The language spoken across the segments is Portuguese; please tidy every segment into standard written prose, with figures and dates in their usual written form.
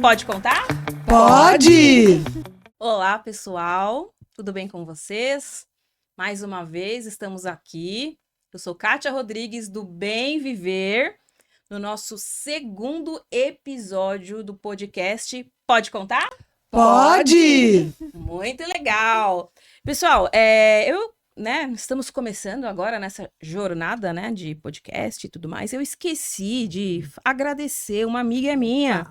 Pode contar? Pode! Olá, pessoal. Tudo bem com vocês? Mais uma vez estamos aqui. Eu sou Kátia Rodrigues do Bem Viver, no nosso segundo episódio do podcast Pode Contar? Pode! Muito legal! Pessoal, estamos começando agora nessa jornada, de podcast e tudo mais. Eu esqueci de agradecer uma amiga minha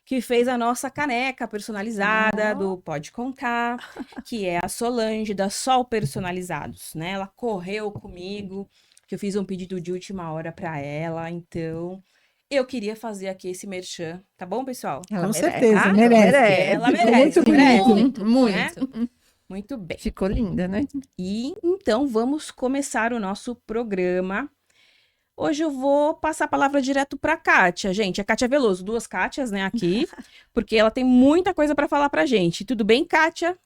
que fez a nossa caneca personalizada do Pode Contar, que é a Solange da Sol Personalizados, né? Ela correu comigo, que eu fiz um pedido de última hora para ela, então eu queria fazer aqui esse merchan, tá bom, pessoal? Com certeza, tá? merece. Ela merece, Muito merece. bonito. Muito. Muito bem. Ficou linda, né? E então vamos começar o nosso programa. Hoje eu vou passar a palavra direto para a Kátia, gente. A Kátia Veloso, duas Kátias, né, aqui, porque ela tem muita coisa para falar pra gente. Tudo bem, Kátia?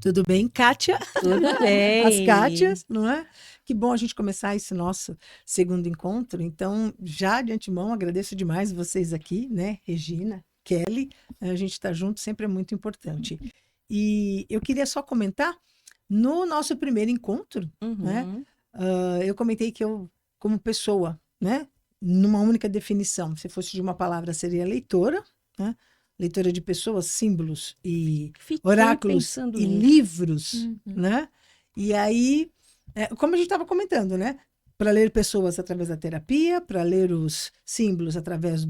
Tudo bem, Kátia? Tudo bem. As Kátias, não é? Que bom a gente começar esse nosso segundo encontro. Então, já de antemão, agradeço demais vocês aqui, né? Regina, Kelly, a gente está junto, sempre é muito importante. E eu queria só comentar, no nosso primeiro encontro, né? Eu comentei que eu, como pessoa, né? Numa única definição, se fosse de uma palavra, seria leitora, né? Leitora de pessoas, símbolos e oráculos e livros, né? E aí, como a gente estava comentando, né? Para ler pessoas através da terapia, para ler os símbolos através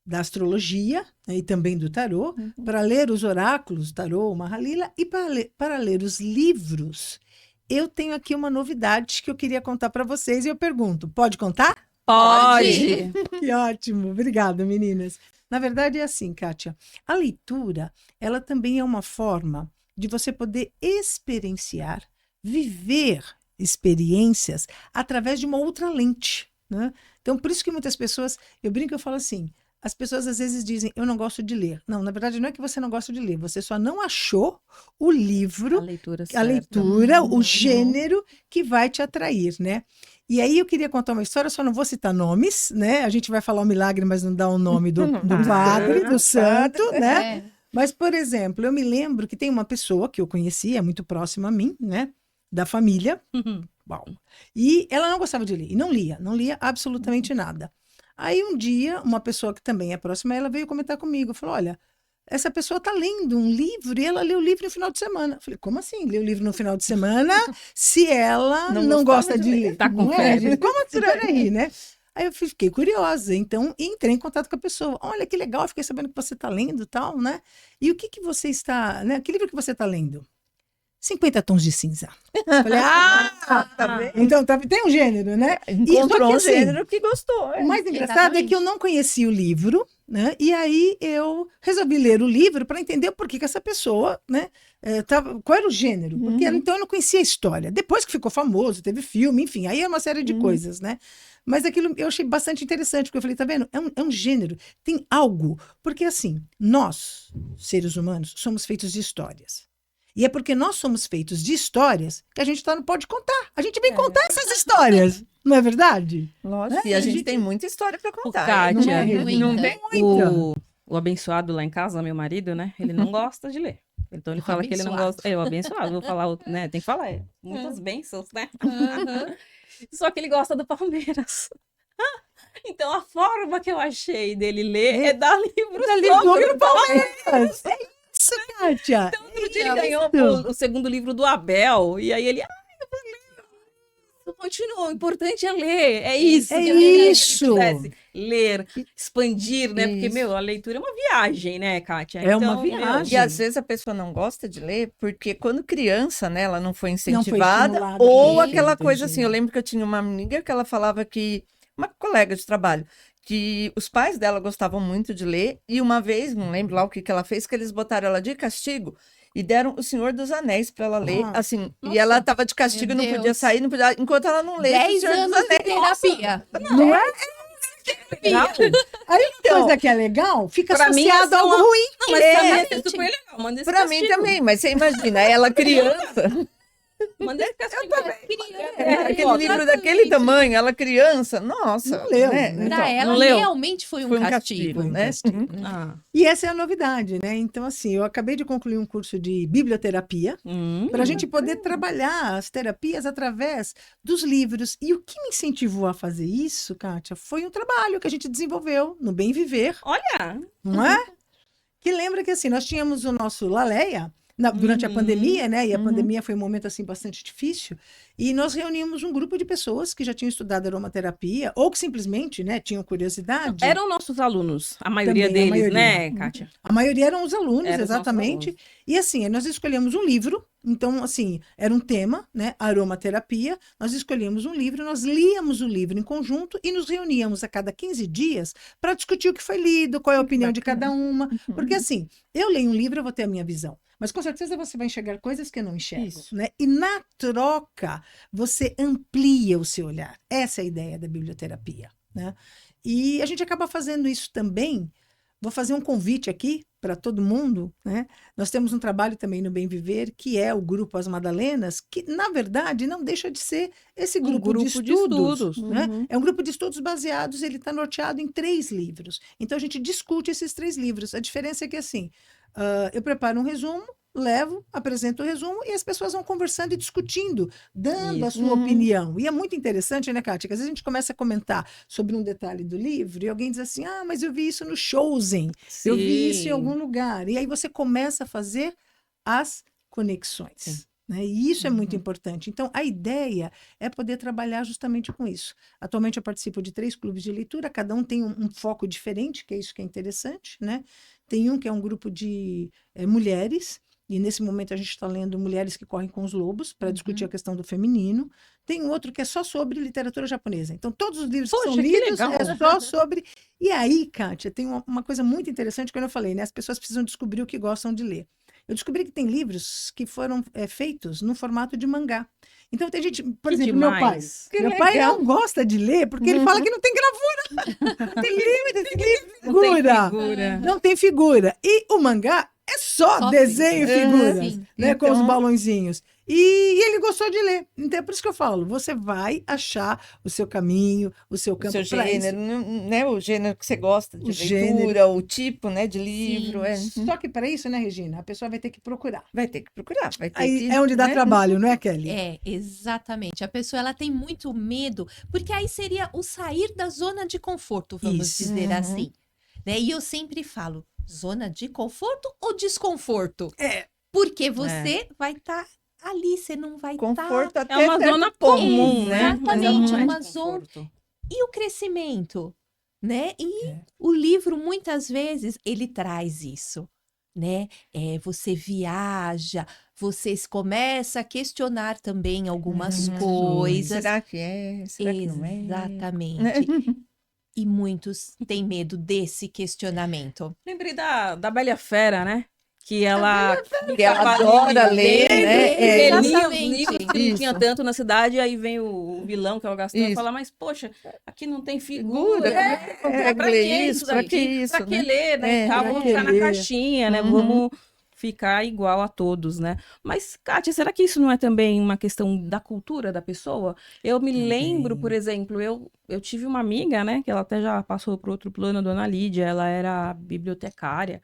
da astrologia, né, e também do tarô, para ler os oráculos, tarô, Mahalila, e para ler os livros. Eu tenho aqui uma novidade que eu queria contar para vocês e eu pergunto, pode contar? Pode! Que ótimo, obrigada, meninas. Na verdade é assim, Kátia, a leitura, ela também é uma forma de você poder experienciar, viver experiências através de uma outra lente, né? Então, por isso que muitas pessoas, eu brinco, eu falo assim, as pessoas às vezes dizem, eu não gosto de ler. Não, na verdade não é que você não gosta de ler, você só não achou o livro, a leitura, o gênero que vai te atrair, né? E aí eu queria contar uma história, só não vou citar nomes, né? A gente vai falar o milagre, mas não dá o nome do padre, do santo, né? Mas, por exemplo, eu me lembro que tem uma pessoa que eu conheci, é muito próxima a mim, né? Da família. Bom, e ela não gostava de ler, e não lia absolutamente nada. Aí um dia, uma pessoa que também é próxima a ela veio comentar comigo, falou, olha, essa pessoa está lendo um livro e ela lê o livro no final de semana. Eu falei, como assim, lê o livro no final de semana se ela não gosta de ler? Tá com febre. Como assim, peraí, né? Aí eu fiquei curiosa, então entrei em contato com a pessoa. Olha, que legal, fiquei sabendo que você está lendo e tal, né? E o que você está, né? Que livro que você está lendo? 50 Tons de Cinza. Falei, tá vendo? Então, tem um gênero, né? Encontrou um gênero que gostou. O mais engraçado é que eu não conhecia o livro, né? E aí eu resolvi ler o livro para entender por que essa pessoa, né? Qual era o gênero? Porque então eu não conhecia a história. Depois que ficou famoso, teve filme, enfim, aí é uma série de coisas, né? Mas aquilo eu achei bastante interessante, porque eu falei, tá vendo? É um gênero, tem algo. Porque assim, nós, seres humanos, somos feitos de histórias. E é porque nós somos feitos de histórias que a gente não pode contar. A gente vem contar essas histórias, não é verdade? Lógico, e a gente tem muita história para contar. Kátia, Não tem muita. O abençoado lá em casa, meu marido, né? Ele não gosta de ler. Então ele fala que ele não gosta. O abençoado, vou falar, né? Tem que falar, muitas bênçãos, né? Só que ele gosta do Palmeiras. Então a forma que eu achei dele ler é dar livro sobre o Palmeiras. Isso, Kátia. Então, outro dia ele ganhou o segundo livro do Abel, e aí ele, eu vou ler. Continua, o importante é ler, é isso. É que a isso. gente pudesse ler, expandir, né? Porque, a leitura é uma viagem, né, Kátia? É uma viagem. E às vezes a pessoa não gosta de ler, porque quando criança, né, ela não foi incentivada, estimulada, ou gente, aquela coisa assim, eu lembro que eu tinha uma amiga que ela falava que, uma colega de trabalho, que os pais dela gostavam muito de ler, e uma vez, não lembro lá o que ela fez, que eles botaram ela de castigo e deram O Senhor dos Anéis para ela ler, assim, e ela estava de castigo, não podia sair, não podia, enquanto ela não lê O 10 Senhor dos anos de Anéis. terapia. Não é? Aí uma coisa que é legal, fica pra mim, associado a algo ruim. Não, mas pra mim é super legal. Manda esse Pra mim castigo. também, mas você imagina, ela criança, Mandei castigo. Aquele livro daquele tamanho, ela criança, nossa. Não leu, né? né? Para Então, ela, não leu? realmente foi um Foi um castigo. castigo, né? Ah. E essa é a novidade, né? Então, assim, eu acabei de concluir um curso de biblioterapia para a gente poder trabalhar as terapias através dos livros. E o que me incentivou a fazer isso, Kátia, foi um trabalho que a gente desenvolveu no Bem Viver, Olha, não é? Que lembra que, assim, nós tínhamos o nosso Laleia durante a pandemia, né? E a pandemia foi um momento, assim, bastante difícil. E nós reunimos um grupo de pessoas que já tinham estudado aromaterapia ou que simplesmente, né, tinham curiosidade. eram nossos alunos, a maioria Também, a deles, maioria. né, Kátia? A maioria eram os alunos, Eram os nossos exatamente. alunos. E assim, nós escolhemos um livro. Então, assim, era um tema, né? Aromaterapia. Nós escolhemos um livro, nós líamos o livro em conjunto e nos reuníamos a cada 15 dias para discutir o que foi lido, qual é a opinião de cada uma. Porque, assim, eu leio um livro, eu vou ter a minha visão. Mas com certeza você vai enxergar coisas que eu não enxergo, Isso. né? E na troca, você amplia o seu olhar. Essa é a ideia da biblioterapia, né? E a gente acaba fazendo isso também. Vou fazer um convite aqui para todo mundo, né? Nós temos um trabalho também no Bem Viver, que é o Grupo As Madalenas, que, na verdade, não deixa de ser esse grupo, de estudos, né? É um grupo de estudos baseados, ele está norteado em 3 livros. Então, a gente discute esses 3 livros. A diferença é que, assim, eu preparo um resumo, levo, apresento o resumo e as pessoas vão conversando e discutindo, dando a Isso. sua opinião. E é muito interessante, né, Kátia? Que às vezes a gente começa a comentar sobre um detalhe do livro e alguém diz assim, ah, mas eu vi isso no Chosen, eu vi isso em algum lugar. E aí você começa a fazer as conexões. Né? E isso é muito importante. Então, a ideia é poder trabalhar justamente com isso. Atualmente eu participo de 3 clubes de leitura, cada um tem um foco diferente, que é isso que é interessante, né? Tem um que é um grupo de mulheres, e nesse momento a gente está lendo Mulheres que Correm com os Lobos, para discutir a questão do feminino. Tem um outro que é só sobre literatura japonesa. Então, todos os livros que são Poxa, que lidos legal. é só sobre... E aí, Kátia, tem uma coisa muito interessante, quando eu falei, né? As pessoas precisam descobrir o que gostam de ler. Eu descobri que tem livros que foram feitos no formato de mangá. Então, tem gente, por Que exemplo, meu pai. demais. Que Meu pai legal. não gosta de ler, porque ele fala que não tem gravura. Tem livro, tem Não tem figura. figura. Não tem figura. E o mangá é só Só desenho e figura. figuras, Sim. né? Com os Então- balãozinhos. E ele gostou de ler. Então é por isso que eu falo, você vai achar o seu caminho, o seu O campo seu pra isso. gênero, né? O gênero que você gosta de O leitura, o tipo, né, de livro. Só que para isso, né, Regina, a pessoa vai ter que procurar. Vai ter que procurar, vai ter Aí que, é onde dá né? trabalho, não é, Kelly? É, exatamente. A pessoa ela tem muito medo, porque aí seria o sair da zona de conforto, vamos Isso. dizer Uhum. assim. Né? E eu sempre falo, zona de conforto ou desconforto? É. Porque você vai estar ali, você não vai estar... Conforto até É uma certo zona ponto, comum, né? Exatamente, Mas não é de uma zona- conforto. E o crescimento, né? E É. o livro, muitas vezes, ele traz isso, né? Você viaja, você começa a questionar também algumas coisas. Será que é? Será que não é? Exatamente. E muitos têm medo desse questionamento. Lembrei da Bela e a Fera, né? Que ela Que ela adora ler, né? Ele lia os Exatamente. livros que não Isso. tinha tanto na cidade, e aí vem o vilão, que é o Gastão, e Isso. fala, mas poxa, aqui não tem Figura, figura. como é que eu consegue pra ler que isso? Pra daqui? que isso, Pra que né? ler, né? É, Tá, pra vamos que ficar na ler? caixinha, né? Uhum. Vamos ficar igual a todos, né? Mas, Kátia, será que isso não é também uma questão da cultura da pessoa? Eu me lembro, por exemplo, eu tive uma amiga, né? Que ela até já passou para outro plano, a dona Lídia, ela era bibliotecária.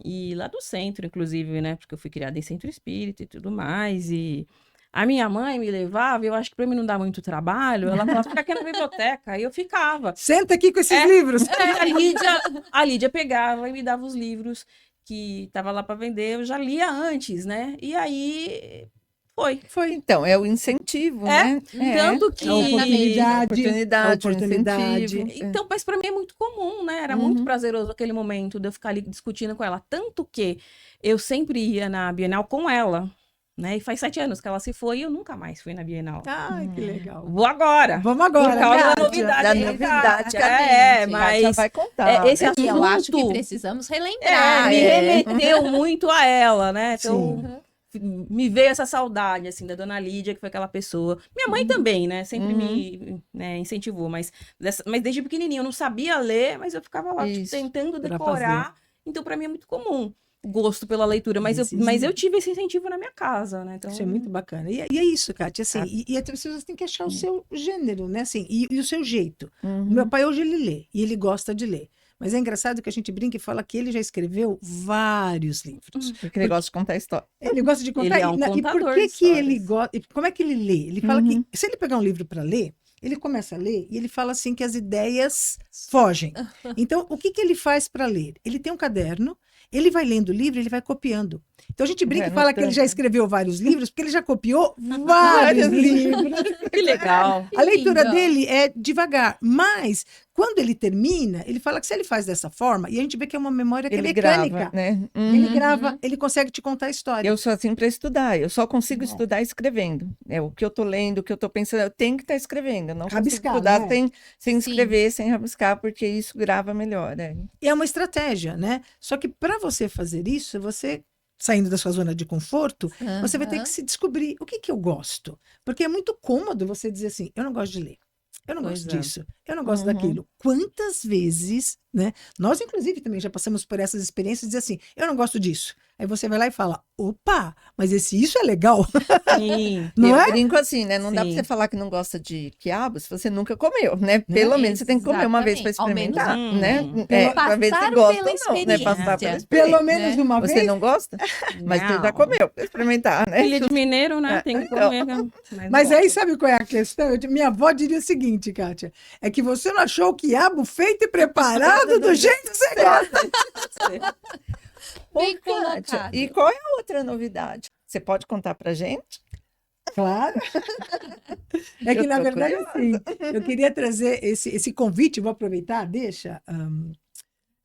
E lá do centro, inclusive, né? Porque eu fui criada em centro espírita e tudo mais. E a minha mãe me levava, eu acho que para mim não dar muito trabalho, ela falava, fica aqui na biblioteca. Aí eu ficava. Senta aqui com esses livros. A Lídia pegava e me dava os livros que estava lá para vender. Eu já lia antes, né? E aí foi. Então, é o incentivo, É, né? Tanto que. A oportunidade. Oportunidade, A oportunidade. incentivo. Então, mas para mim é muito comum, né? Era muito prazeroso aquele momento de eu ficar ali discutindo com ela. Tanto que eu sempre ia na Bienal com ela, né? E faz 7 anos que ela se foi e eu nunca mais fui na Bienal. Ai, que legal. Vou agora. Vamos agora, Por causa da Kátia. novidade. Da aí, novidade, Kátia. Kátia, mas já vai contar. esse E eu acho que assunto precisamos relembrar. me né? remeteu muito a ela, né? Sim. Então, me veio essa saudade, assim, da dona Lídia, que foi aquela pessoa. Minha mãe também, né? Sempre me incentivou, mas desde pequenininho eu não sabia ler, mas eu ficava lá tipo, Isso. tentando Pra decorar. Então, para mim é muito comum. gosto pela leitura, mas Precisa. eu tive esse incentivo na minha casa, né? Então, Isso é muito bacana. E é isso, Kátia, assim, e as pessoas têm que achar o seu gênero, né, assim, e o seu jeito. O meu pai hoje ele lê, e ele gosta de ler. Mas é engraçado que a gente brinca e fala que ele já escreveu vários livros. Porque ele gosta de contar história. Ele gosta de contar. Ele é um e por contador que de que ele histórias. gosta? Como é que ele lê? Ele fala que se ele pegar um livro para ler, ele começa a ler e ele fala assim que as ideias fogem. Então, o que que ele faz para ler? Ele tem um caderno, ele vai lendo o livro, ele vai copiando. Então a gente brinca Vai e fala que ele já anotando. escreveu vários livros, porque ele já copiou vários livros. que legal. A leitura lindo. dele é devagar, mas quando ele termina, ele fala que se ele faz dessa forma, e a gente vê que é uma memória que é Ele mecânica. grava, né? Ele grava, ele consegue te contar a história. Eu sou assim para estudar, eu só consigo estudar escrevendo. É o que eu tô lendo, o que eu tô pensando, eu tenho que estar escrevendo. Eu não consigo Rabiscar, estudar né? sem Sim. escrever, sem rabiscar, porque isso grava melhor, né? E é uma estratégia, né? Só que para você fazer isso, você saindo da sua zona de conforto, você vai ter Aham. que se descobrir o que que eu gosto. Porque é muito cômodo você dizer assim, eu não gosto de ler. Eu não Pois gosto é. disso, eu não gosto Uhum. daquilo. Quantas vezes, né? Nós, inclusive, também já passamos por essas experiências de dizer assim, eu não gosto disso. Aí você vai lá e fala, opa, mas isso é legal, Sim. não eu é? brinco assim, né? Não dá para Sim. você falar que não gosta de quiabo se você nunca comeu, né? Pelo menos você tem que comer uma vez para Exatamente. Ao menos, experimentar, né? pelo- Para ver se passar gosta pela ou não, né? Passar pela experiência. experiência. Pelo menos né? uma Você vez. não gosta? Mas você já Não. comeu para experimentar, né? Filha de mineiro, né? Tem que Então. comer. né? Mas bom. aí sabe qual é a questão? Minha avó diria o seguinte, Kátia, é que você não achou o quiabo feito e preparado do jeito que você gosta. Bem Ô, Kátia, colocado. e qual é a outra novidade? Você pode contar pra gente? Claro. É que, Eu na tô verdade, curiosa. assim, eu queria trazer esse convite, vou aproveitar, deixa,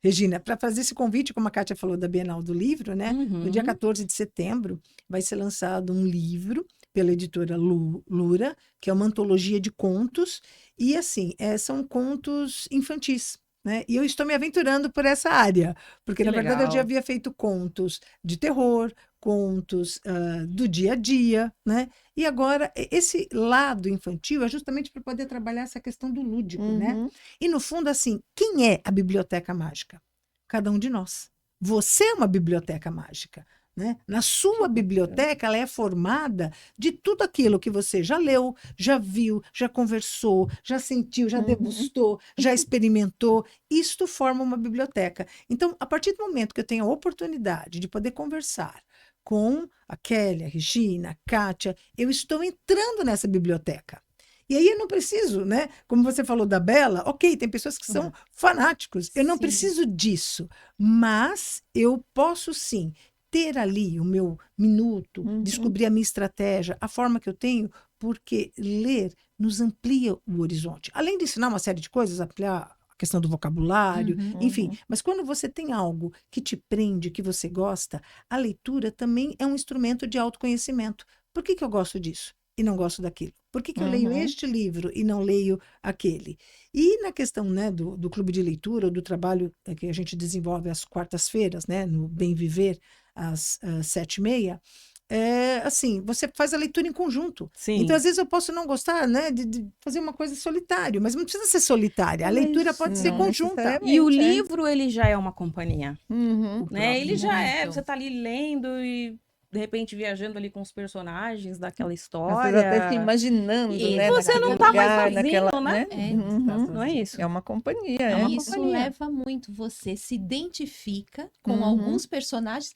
Regina, para fazer esse convite, como a Kátia falou da Bienal do Livro, né? No dia Uhum. 14 de setembro vai ser lançado um livro pela editora Lura, que é uma antologia de contos, e assim, são contos infantis. Né? E eu estou me aventurando por essa área, porque Que na verdade eu já legal. havia feito contos de terror, contos do dia a dia, né? E agora esse lado infantil é justamente para poder trabalhar essa questão do lúdico, né? Uhum. E no fundo, assim, quem é a biblioteca mágica? Cada um de nós. Você é uma biblioteca mágica. Né? Na sua biblioteca, ela é formada de tudo aquilo que você já leu, já viu, já conversou, já sentiu, já degustou, já experimentou. Isto forma uma biblioteca. Então, a partir do momento que eu tenho a oportunidade de poder conversar com a Kelly, a Regina, a Kátia, eu estou entrando nessa biblioteca. E aí eu não preciso, né? Como você falou da Bela, ok, tem pessoas que são fanáticos. Eu não Sim. preciso disso, mas eu posso sim ter ali o meu minuto, descobrir a minha estratégia, a forma que eu tenho, porque ler nos amplia o horizonte. Além de ensinar uma série de coisas, ampliar a questão do vocabulário, enfim. Mas quando você tem algo que te prende, que você gosta, a leitura também é um instrumento de autoconhecimento. Por que que eu gosto disso e não gosto daquilo? Por que que eu leio este livro e não leio aquele? E na questão, né, do clube de leitura, ou do trabalho que a gente desenvolve às quartas-feiras, né, no Bem Viver, às 7h30, assim, você faz a leitura em conjunto. Sim. Então, às vezes, eu posso não gostar, né, de fazer uma coisa solitária, mas não precisa ser solitária. A leitura pode ser não conjunta. necessariamente. E o é. livro, ele já é uma companhia, Uhum. né? Ele já é, Muito. você tá ali lendo e, de repente, viajando ali com os personagens daquela Às história. vezes até se imaginando, E né? você naquele não tá mais lugar, sozinho, naquela, né? É. Uhum. Não é isso? É uma companhia, É uma Isso companhia. leva muito, você se identifica com Uhum. alguns personagens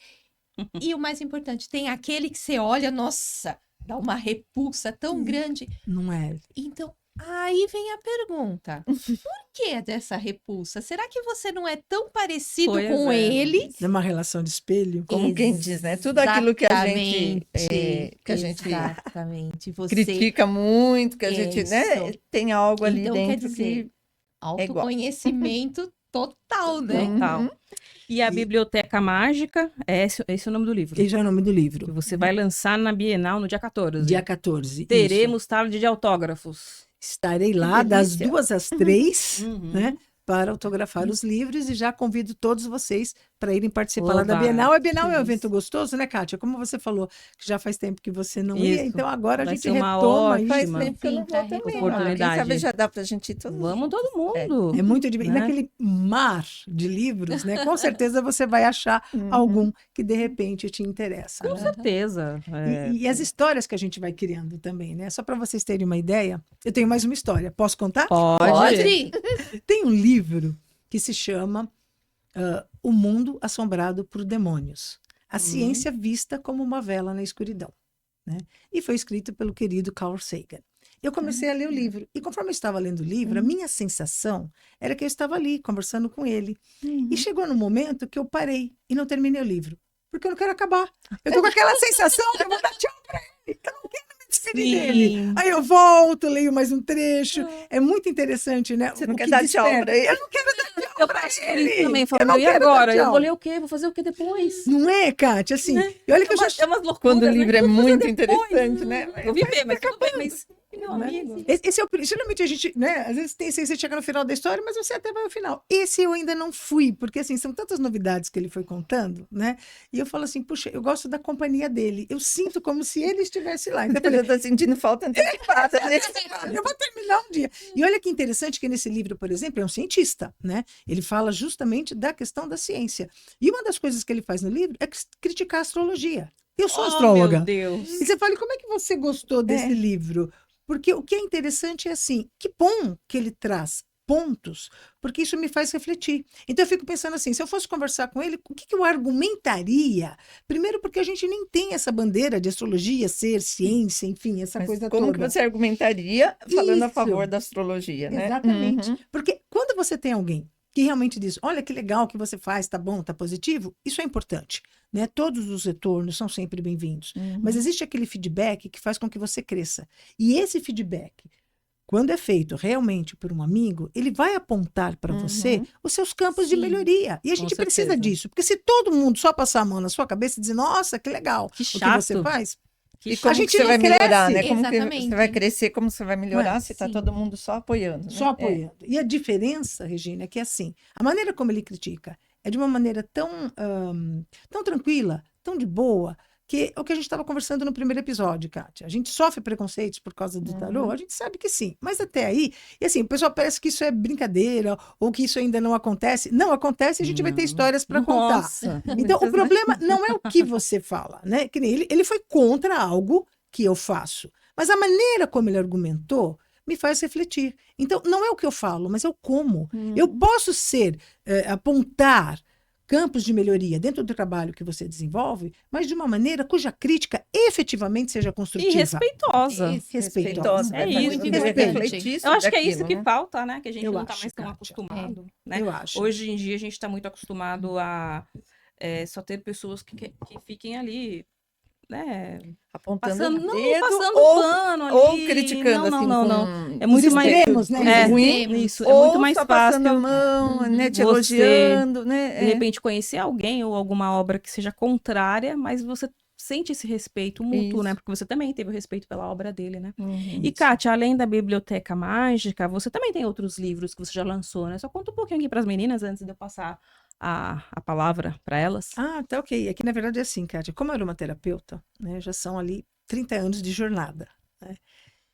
e o mais importante, tem aquele que você olha, nossa, dá uma repulsa tão grande. Não é? Então, aí vem a pergunta: por que dessa repulsa? Será que você não é tão parecido Pois com é. ele? Numa relação de espelho. Como quem diz, né? Tudo aquilo que a gente, Exatamente. Você, critica muito, que a gente, né? Isso. Tem algo ali Então, quer dentro dizer, que... autoconhecimento total, né? Total. E a Biblioteca Mágica, esse é o nome do livro. Esse é o nome do Que livro. você vai lançar na Bienal no dia 14. Dia 14. Teremos tarde de autógrafos. Estarei lá das delícia. 2 às 3, Uhum. né, para autografar os livros e já convido todos vocês para irem participar lá da Oba, Bienal. A Bienal é um isso. evento gostoso, né, Kátia? Como você falou, que já faz tempo que você não ia, Isso. então agora a Vai gente ser uma retoma ótima Faz isso. tempo que eu não Sim, pra vou também. retomar. Quem Oportunidade. sabe já dá pra gente ir todos Vamos juntos. todo mundo. É muito divertido. Né? Naquele mar de livros, né? Com certeza você vai achar algum que de repente te interessa. Com né? certeza. E as histórias que a gente vai criando também, né? Só para vocês terem uma ideia, eu tenho mais uma história. Posso contar? Pode? Tem um livro que se chama O Mundo Assombrado por Demônios. A ciência vista como uma vela na escuridão. Né? E foi escrito pelo querido Carl Sagan. Eu comecei a ler o livro. E conforme eu estava lendo o livro, a minha sensação era que eu estava ali, conversando com ele. E chegou no momento que eu parei e não terminei o livro. Porque eu não quero acabar. Eu tô com aquela sensação que eu vou dar tchau para ele. Eu não quero me despedir dele. Sim. Aí eu volto, leio mais um trecho. É muito interessante, né? Você não O quer que dar tchau desperta. para ele? Eu não quero dar tchau Eu para passo por ele. isso também, Eu falo, não e quero dar agora? Eu tchau. vou ler o quê? Vou fazer o quê depois? Não é, Kátia? Assim, e olha que eu já... É umas loucuras, Quando o né? livro é Vou fazer muito depois, interessante, né? Vou viver, mas tudo bem, mas e meu Né? amigo? Esse é o... Geralmente a gente, né? Às vezes tem, você chega no final da história, mas você até vai ao final. Esse eu ainda não fui, porque assim, são tantas novidades que ele foi contando, né? E eu falo assim, puxa, eu gosto da companhia dele. Eu sinto como se ele estivesse lá. Então eu falei, Eu tô sentindo falta antecipada. né? eu vou terminar um dia. E olha que interessante que nesse livro, por exemplo, é um cientista, né? Ele fala justamente da questão da ciência. E uma das coisas que ele faz no livro é criticar a astrologia. Eu sou astróloga. Meu Deus. E você fala, e como é que você gostou desse livro? Porque o que é interessante é assim, que bom que ele traz pontos, porque isso me faz refletir. Então eu fico pensando assim, se eu fosse conversar com ele, o que eu argumentaria? Primeiro porque a gente nem tem essa bandeira de astrologia, ser, ciência, enfim, essa Mas coisa como toda. que você argumentaria falando a Isso. favor da astrologia, né? Exatamente. Uhum. Porque quando você tem alguém que realmente diz, olha que legal que você faz, tá bom, tá positivo, isso é importante, né? Todos os retornos são sempre bem-vindos. Mas existe aquele feedback que faz com que você cresça. E esse feedback, quando é feito realmente por um amigo, ele vai apontar para você os seus campos de Sim. melhoria. E a gente precisa certeza. disso, porque se todo mundo só passar a mão na sua cabeça e dizer, nossa, que legal Que o que chato. você faz, Que E como A gente que você não vai melhorar, cresce. né? Como que Exatamente. você vai crescer, como você vai melhorar se tá Sim. todo mundo só apoiando, né? só apoiando. E a diferença, Regina, é que assim, a maneira como ele critica é de uma maneira tão tranquila, tão de boa, que é o que a gente estava conversando no primeiro episódio, Kátia. A gente sofre preconceitos por causa do tarô? A gente sabe que sim, mas até aí, e assim, o pessoal parece que isso é brincadeira, ou que isso ainda não acontece. Não acontece, a gente vai ter Não. histórias para contar. Nossa. Então, o problema não é o que você fala, né? Que nem ele foi contra algo que eu faço, mas a maneira como ele argumentou me faz refletir. Então, não é o que eu falo, mas é o como. Eu posso apontar campos de melhoria dentro do trabalho que você desenvolve, mas de uma maneira cuja crítica efetivamente seja E construtiva. respeitosa. Respeitosa. É né? isso, Você muito deve importante. refletir Eu acho que é isso sobre que aquilo, né? falta, né? Que a gente Eu não tá acho, mais tão Kátia. acostumado, né? Eu acho. Hoje em dia a gente está muito acostumado a só ter pessoas que fiquem ali, né? Apontando Passando, o não, dedo passando ou, pano ali. ou criticando, não, assim, não, com não. É muito Os mais extremos, né? É, Extremos. isso. É ou muito mais só passando a fácil mão, né? Te você, elogiando, né? de repente, conhecer alguém ou alguma obra que seja contrária, mas você sente esse respeito mútuo, né? Isso. Porque você também teve o respeito pela obra dele, né? Uhum. E, Kátia, além da Biblioteca Mágica, você também tem outros livros que você já lançou, né? Só conta um pouquinho aqui para as meninas antes de eu passar a palavra para elas. Ah, tá ok. Aqui, na verdade, é assim, Kátia. Como aromaterapeuta, né, já são ali 30 anos de jornada. Né?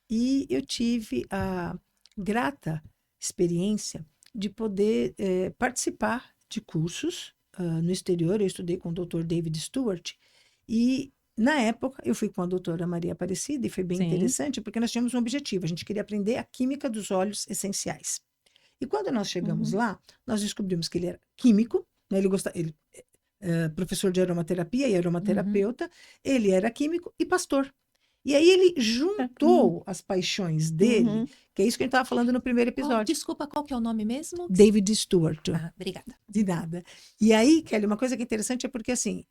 E eu tive a grata experiência de poder participar de cursos no exterior. Eu estudei com o Dr. David Stewart. E, na época, eu fui com a doutora Maria Aparecida e foi bem Sim. interessante, porque nós tínhamos um objetivo. A gente queria aprender a química dos óleos essenciais. E quando nós chegamos lá, nós descobrimos que ele era químico, né? Ele professor de aromaterapia e aromaterapeuta, ele era químico e pastor. E aí ele juntou as paixões dele, que é isso que a gente estava falando no primeiro episódio. Desculpa, qual que é o nome mesmo? David Stewart. Ah, obrigada. De nada. E aí, Kelly, uma coisa que é interessante é porque, assim,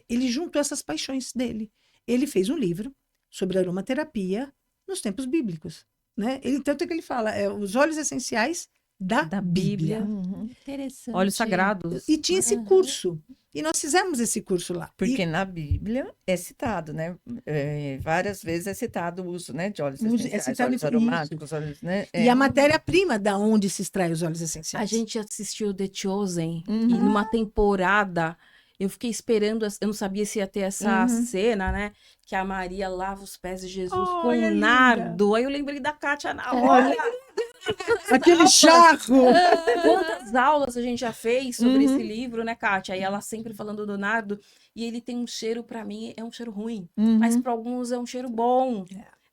ele juntou essas paixões dele. Ele fez um livro sobre aromaterapia nos tempos bíblicos, né? Tanto é que ele fala, os óleos essenciais da Da Bíblia. Bíblia. Uhum. Interessante. Óleos sagrados. E tinha esse curso. E nós fizemos esse curso lá. Porque na Bíblia é citado, né? Várias vezes é citado o uso, né, de óleos essenciais, citado óleos isso. aromáticos, óleos, né? E a matéria-prima da onde se extrai os óleos A essenciais. gente assistiu The Chosen Uhum. e numa temporada eu fiquei esperando, eu não sabia se ia ter essa cena, né? Que a Maria lava os pés de Jesus com Olha, linda. nardo. Aí eu lembrei da Kátia na hora. Aquele jarro! Quantas aulas a gente já fez sobre Uhum. esse livro, né, Kátia? E ela sempre falando do nardo. E ele tem um cheiro, pra mim, é um cheiro ruim. Mas para alguns é um cheiro bom.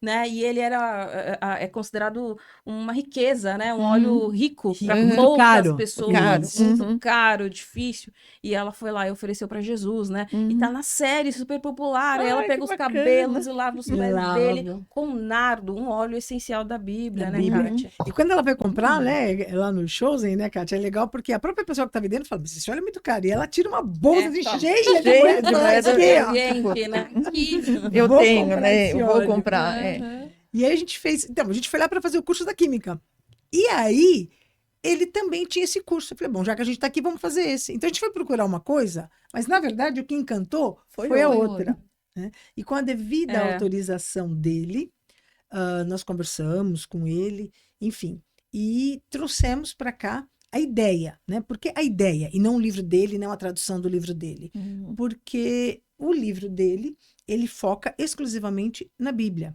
Né? E ele é considerado uma riqueza, né? Um óleo rico para Muito poucas caro. pessoas, Caro. muito Uhum. caro, difícil. E ela foi lá e ofereceu para Jesus, né? E Uhum. tá na série, super popular. Aí ela Ai, pega que os bacana. cabelos e lava os pés Lava. dele com nardo, um óleo essencial da Bíblia, Da né, Bíblia. Kátia? E quando ela vai comprar, né, lá no Chosen, né, Kátia, é legal porque a própria pessoa que tá vendendo fala, mas esse óleo é muito caro. E ela tira uma bolsa Tá. cheia de Cheia de moeda. moeda. Aqui, ó. Gente, né? Que... Eu Vou tenho, comprar né? esse Eu vou óleo. comprar. E aí a gente fez. Então, a gente foi lá para fazer o curso da Química. E aí, ele também tinha esse curso. Eu falei, bom, já que a gente está aqui, vamos fazer esse. Então, a gente foi procurar uma coisa, mas na verdade o que encantou foi a outra. Né? E com a devida autorização dele, nós conversamos com ele, enfim, e trouxemos para cá a ideia, né? Porque a ideia, e não o livro dele, não a tradução do livro dele. Porque o livro dele, ele foca exclusivamente na Bíblia.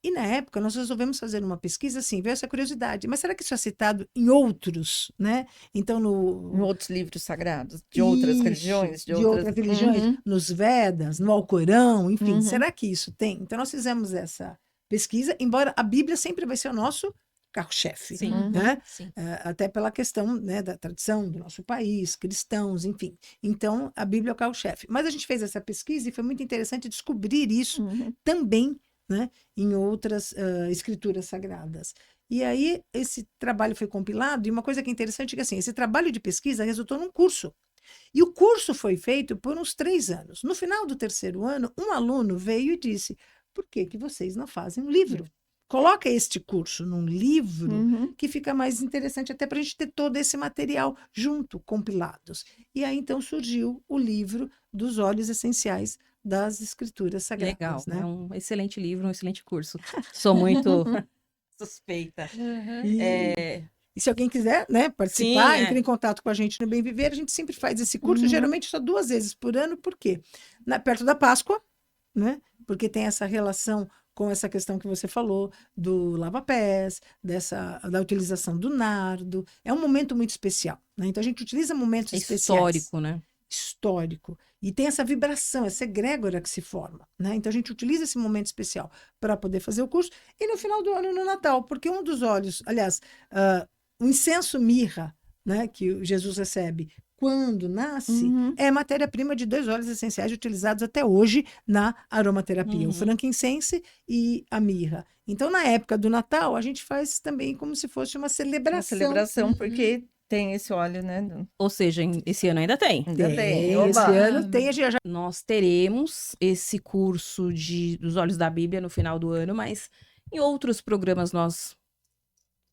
E na época nós resolvemos fazer uma pesquisa, assim, veio essa curiosidade, mas será que isso é citado em outros, né? Então, Em outros livros sagrados, de outras Isso, religiões, de outras religiões, Uhum. nos Vedas, no Alcorão, enfim, Uhum. será que isso tem? Então, nós fizemos essa pesquisa, embora a Bíblia sempre vai ser o nosso carro-chefe, Sim. né? Sim. Até pela questão, né, da tradição do nosso país, cristãos, enfim. Então, a Bíblia é o carro-chefe. Mas a gente fez essa pesquisa e foi muito interessante descobrir isso Uhum. também, né, em outras escrituras sagradas. E aí, esse trabalho foi compilado, e uma coisa que é interessante é que, assim, esse trabalho de pesquisa resultou num curso. E o curso foi feito por uns 3 anos. No final do 3º ano, um aluno veio e disse, por que que vocês não fazem um livro? Coloca este curso num livro Uhum. que fica mais interessante, até para a gente ter todo esse material junto, compilados. E aí, então, surgiu o livro dos óleos essenciais das escrituras Legal, sagradas, né? é um excelente livro, um excelente curso. Sou muito suspeita. E se alguém quiser, né, participar, Sim, entre em contato com a gente no Bem Viver. A gente sempre faz esse curso, geralmente só 2 vezes por ano, por quê? Perto da Páscoa, né? Porque tem essa relação com essa questão que você falou do lava-pés, da utilização do nardo. É um momento muito especial, né? Então a gente utiliza momentos É especiais. histórico, né? Histórico. E tem essa vibração, essa egrégora que se forma, né? Então a gente utiliza esse momento especial para poder fazer o curso. E no final do ano, no Natal, porque um dos óleos, aliás, o incenso mirra, né, que o Jesus recebe quando nasce, é matéria-prima de 2 óleos essenciais utilizados até hoje na aromaterapia, o frankincense e a mirra. Então, na época do Natal, a gente faz também como se fosse uma Uma celebração. celebração, porque tem esse óleo, né? Ou seja, esse ano ainda tem. Ainda tem. Esse Oba! ano tem, a gente já Nós teremos esse curso dos Olhos da Bíblia no final do ano, mas em outros programas nós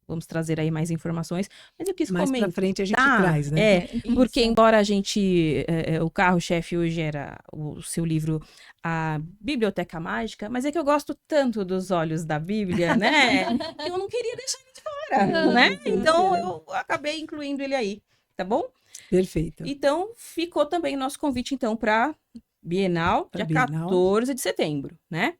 vamos trazer aí mais informações. Mas eu quis mais comentar. para frente a gente traz, né? Porque embora a gente, o carro-chefe hoje era o seu livro A Biblioteca Mágica, mas é que eu gosto tanto dos Olhos da Bíblia, né? que eu não queria deixar ele de fora, né? Então eu acabei incluindo ele aí, tá bom? Perfeito. Então ficou também nosso convite então para Bienal, Pra dia Bienal. 14 de setembro, né?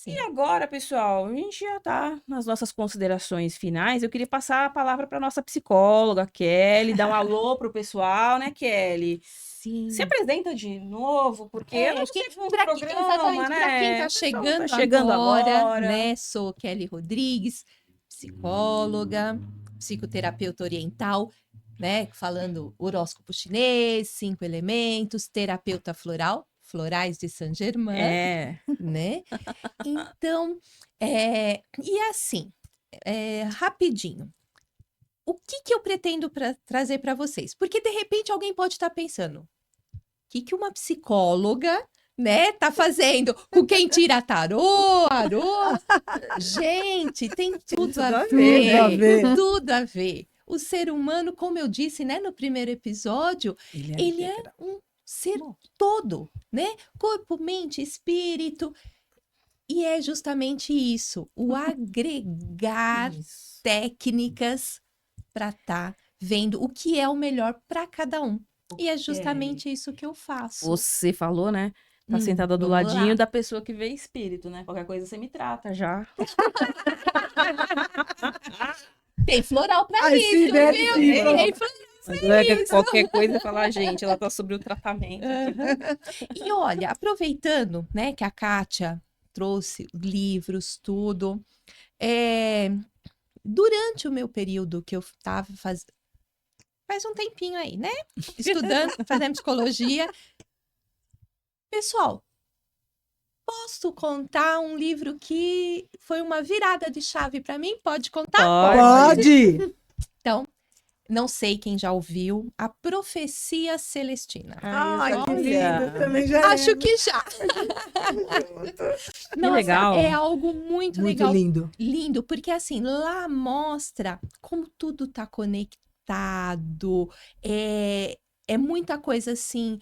Sim. E agora, pessoal, a gente já tá nas nossas considerações finais. Eu queria passar a palavra para nossa psicóloga, Kelly, dar um alô pro pessoal, né, Kelly? Sim. Se apresenta de novo, porque eu não sei se foi um programa, exatamente, né? para quem O está pessoal tá chegando agora, né? Sou Kelly Rodrigues, psicóloga, psicoterapeuta oriental, né? Falando horóscopo chinês, 5 elementos, terapeuta floral, florais de Saint-Germain, né? Então, e assim, rapidinho. O que eu pretendo trazer para vocês? Porque de repente alguém pode estar pensando, o que uma psicóloga, né, tá fazendo com quem tira tarô, arô? Gente, tem tudo a ver, Tudo a ver. tudo a ver. O ser humano, como eu disse, né, no primeiro episódio, ele é um ser todo, né? Corpo, mente, espírito. E é justamente isso, o agregar Isso. técnicas para estar vendo o que é o melhor para cada um. E é justamente isso que eu faço. Você falou, né? Tá sentada do vamos ladinho lá. da pessoa que vê espírito, né? Qualquer coisa você me trata já. Tem floral para Ai, isso, sim, deve viu? sim. Tem floral. Mas não é que qualquer coisa falar, gente, ela tá sobre o tratamento. E olha, aproveitando, né, que a Kátia trouxe livros, tudo, durante o meu período que eu estava faz um tempinho aí, né, estudando, fazendo psicologia, pessoal, posso contar um livro que foi uma virada de chave para mim? Pode contar? Pode! Então, não sei quem já ouviu A Profecia Celestina. Ai, que olha. lindo! Eu também já Acho lembro. que já. Nossa, legal. é algo muito Muito legal. lindo. Lindo, porque assim, lá mostra como tudo tá conectado, é muita coisa assim,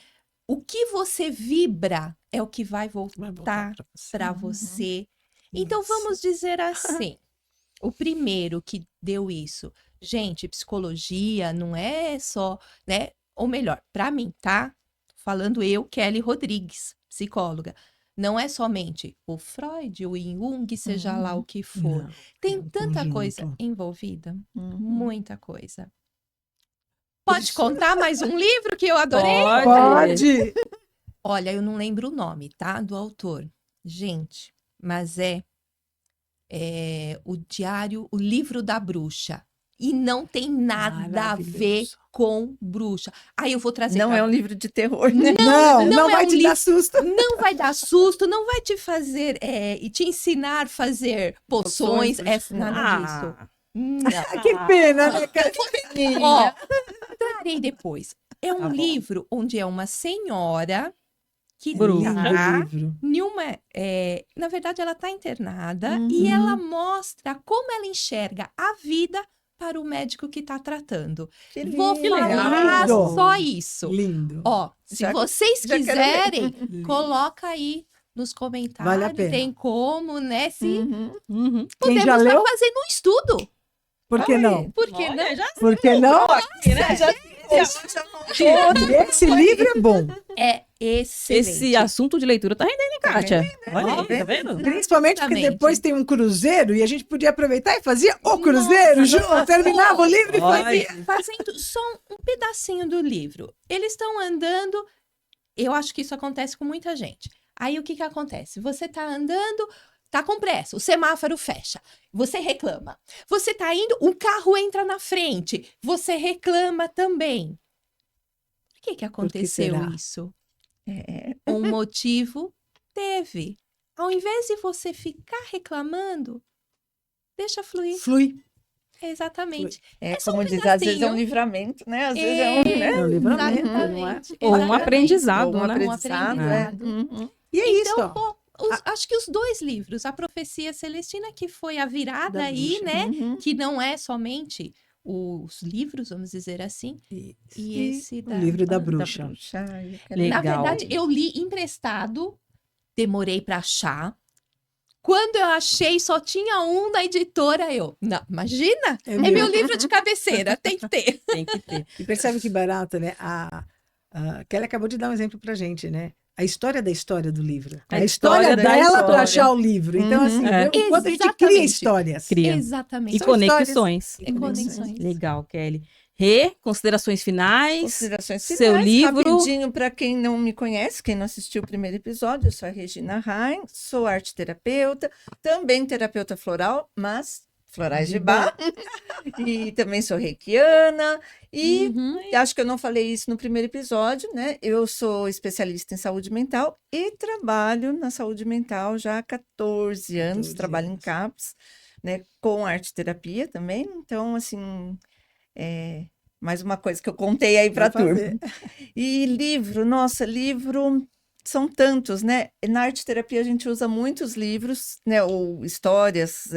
o que você vibra é o que vai voltar para você. Então, Isso. vamos dizer assim, o primeiro que deu isso, gente, psicologia não é só, né, ou melhor, para mim, tá? Falando eu, Kelly Rodrigues, psicóloga. Não é somente o Freud, o Jung, seja lá o que for. Não, Tem é um tanta coisa conjunto. envolvida, Uhum. muita coisa. Pode contar mais um livro que eu adorei? Pode! Olha, eu não lembro o nome, tá? Do autor. Gente, mas é o livro da bruxa. E não tem nada a ver Maravilhoso. com bruxa. Aí eu vou trazer. Não é um livro de terror, né? Não é vai um te dar susto. Não vai dar susto, não vai te fazer e te ensinar a fazer poções, nada disso. Ah, Não. Que pena, né, cara? Ó, trarei depois. É um Tá bom. livro onde é uma senhora que Bruxa. tá livro. na verdade, ela tá internada Uhum. e ela mostra como ela enxerga a vida para o médico que tá tratando. Que Vou lindo. falar Lindo. só isso. Lindo. Ó, se Já- vocês já quero ver. quiserem, Lindo. coloca aí nos comentários. Vale a pena. Tem como, né? Se Uhum. uhum. Quem podemos já estar leu? fazendo um estudo. Por que não? Por que não? Olha, já Por que não? Esse livro é bom. É excelente. esse assunto de leitura tá rendendo, hein, Kátia? Olha aí, tá vendo? Principalmente porque Exatamente. depois tem um cruzeiro e a gente podia aproveitar e fazia o cruzeiro junto, terminava o livro e Olha. fazia. Fazendo só um pedacinho do livro. Eles estão andando. Eu acho que isso acontece com muita gente. Aí o que que acontece? Você tá andando, tá com pressa, o semáforo fecha, você reclama. Você tá indo, um carro entra na frente, você reclama também. Por que que aconteceu será? isso? É. Um motivo teve. Ao invés de você ficar reclamando, deixa fluir. Flui. Exatamente. É, só um como diz, às vezes é um pedacinho. livramento, né? Às vezes é um, né? É um livramento, não é? Exatamente, Ou um exatamente. aprendizado, Um né? aprendizado, é. aprendizado. Uhum. E é isso, Então, ó. acho que os dois livros, A Profecia Celestina, que foi a virada Da aí, bruxa. né? Uhum. Que não é somente os livros, vamos dizer assim, e esse o da... livro da Da bruxa. bruxa. Ai, eu quero Legal. Na verdade, eu li emprestado, demorei para achar. Quando eu achei, só tinha um da editora, não, imagina, É é meu. meu livro de cabeceira, tem que ter. Tem que ter. E percebe que barato, né? A Kelly acabou de dar um exemplo pra gente, né? A história da história do livro. A A história história da dela história. para achar o livro. Então, Uhum. assim, É. vê o quanto a gente cria Exatamente. histórias. Cria. Exatamente. E São conexões. É conexões. Legal, Kelly. Rê, considerações finais. Considerações Seu finais, livro. rapidinho para quem não me conhece, quem não assistiu o primeiro episódio, eu sou a Regina Rain, sou arte-terapeuta, também terapeuta floral, mas florais de Bach, e também sou reikiana, e Uhum. acho que eu não falei isso no primeiro episódio, né? Eu sou especialista em saúde mental e trabalho na saúde mental já há 14 anos, 14 trabalho em anos. CAPS, né? Com arte-terapia também, então, assim, mais uma coisa que eu contei aí para a Vou turma. fazer. E livro, nossa, livro são tantos, né? Na arte-terapia a gente usa muitos livros, né? Ou histórias,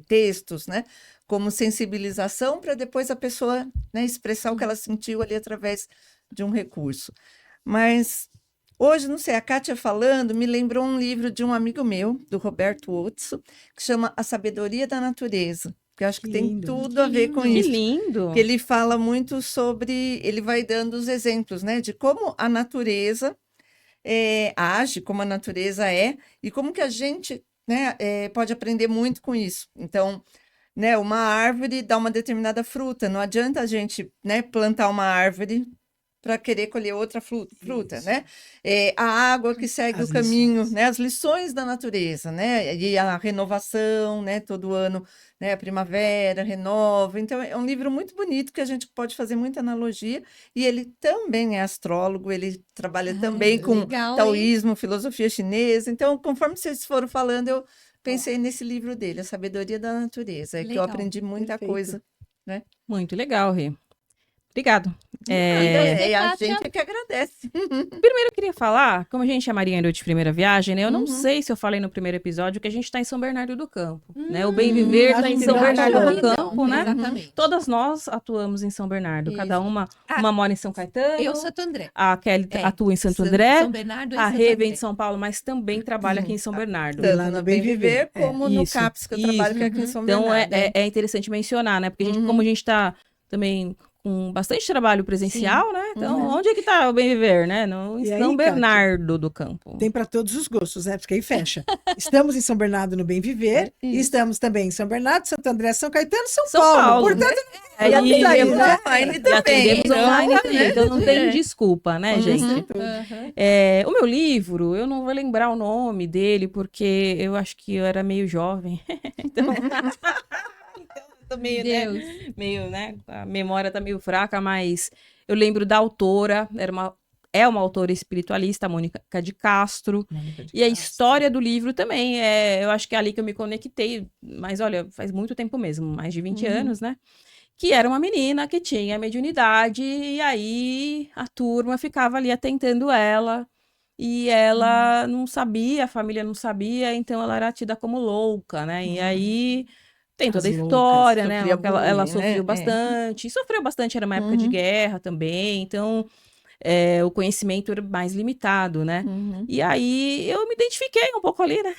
textos, né? Como sensibilização para depois a pessoa, né, expressar o que ela sentiu ali através de um recurso. Mas hoje, não sei, a Kátia falando me lembrou um livro de um amigo meu, do Roberto Otso, que chama A Sabedoria da Natureza, que eu acho que Que tem lindo. tudo a ver com Que isso. lindo. Que ele fala muito sobre, ele vai dando os exemplos, né, de como a natureza age, como a natureza é, e como que a gente, né, pode aprender muito com isso. Então, né, uma árvore dá uma determinada fruta, não adianta a gente, né, plantar uma árvore para querer colher outra fruta, né? A água que segue As o caminho, lições. né? As lições da natureza, né? E a renovação, né? Todo ano, né? A primavera renova. Então, é um livro muito bonito que a gente pode fazer muita analogia. E ele também é astrólogo, ele trabalha também com legal, hein? taoísmo, filosofia chinesa. Então, conforme vocês foram falando, eu pensei nesse livro dele, A Sabedoria da Natureza, que eu Legal. aprendi muita Perfeito. coisa. Muito legal, Rê. Obrigado. você, A Kátia? gente é que agradece. Primeiro eu queria falar, como a gente é Maria de primeira viagem, né? Eu não Uhum. sei se eu falei no primeiro episódio que a gente está em São Bernardo do Campo, né? O Bem Viver acho está em que São não, Bernardo não. do Campo, né? Exatamente. Todas nós atuamos em São Bernardo, cada Isso. uma mora em São Caetano, Eu, Santo André. a Kelly É, atua em Santo André, São Bernardo e a Santo Rê André. vem de São Paulo, mas também trabalha aqui em São Bernardo. Lá Tanto no no Bem Bem Viver, Viver, como no Isso, CAPS, que eu isso. trabalho, que é aqui em São Então Bernardo. é interessante mencionar, né? Porque a gente, Uhum. como a gente está também com bastante trabalho presencial, né? Então, Uhum. onde é que está o Bem Viver, né? Em E aí, São Kátia? Bernardo do Campo. Tem para todos os gostos, né? Porque aí fecha. Estamos em São Bernardo no Bem Viver, e estamos também em São Bernardo, Santo André, São Caetano, São, São Paulo. Paulo. Portanto, É, E atendemos né? online E também. atendemos então, online né? também, então não tem desculpa, né, Uhum. gente? Aham. O meu livro, eu não vou lembrar o nome dele, porque eu acho que eu era meio jovem. Então, eu tô meio, né, a memória tá meio fraca, mas eu lembro da autora, é uma autora espiritualista, a Mônica de Castro. E a história do livro também, eu acho que é ali que eu me conectei, mas olha, faz muito tempo mesmo, mais de 20 anos, né? Que era uma menina que tinha mediunidade, e aí a turma ficava ali atentando ela, e ela não sabia, a família não sabia, então ela era tida como louca, né? E aí tem toda a As história, loucas, né? sofria Ela bullying, né? sofreu bastante, sofreu bastante, era uma época de Uhum. guerra também, então o conhecimento era mais limitado, né? Uhum. E aí eu me identifiquei um pouco ali, né?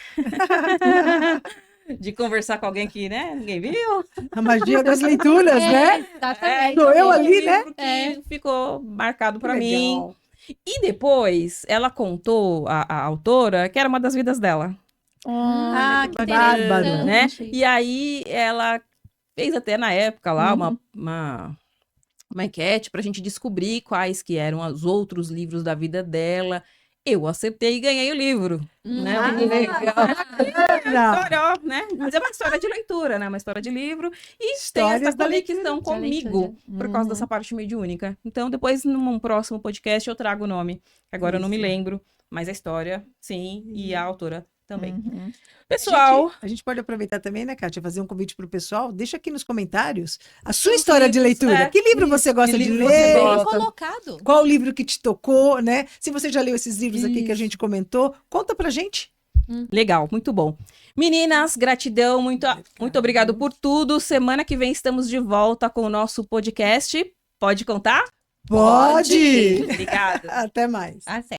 De conversar com alguém que, né, ninguém viu. a magia das leituras, né? Exatamente. Sou eu Então, ali, um né? livro que ficou marcado pra Legal. mim. E depois, ela contou, a autora, que era uma das vidas dela, Ah, que interessante. bárbaro. né? E aí, ela fez até na época lá uma enquete pra gente descobrir quais que eram os outros livros da vida dela. Eu acertei e ganhei o livro, né? Ah, legal. Não. História, ó, né? Mas é uma história de leitura, né? Uma história de livro. E tem Histórias essa da conexão Da leitura. comigo por causa dessa parte mediúnica. Então, depois, num próximo podcast, eu trago o nome. Agora eu não me Isso. lembro, mas a história, sim, e a autora também. Uhum. Pessoal, A gente pode aproveitar também, né, Kátia, fazer um convite para o pessoal. Deixa aqui nos comentários a sua história de livros, leitura. Que livro você gosta de livro você ler? Bem gosta? colocado. Qual o livro que te tocou, né? Se você já leu esses livros aqui que a gente comentou, conta pra gente. legal, muito bom. Meninas, gratidão, muito obrigado por tudo. Semana que vem estamos de volta com o nosso podcast. Pode contar? Pode! Obrigada. Até mais. Até.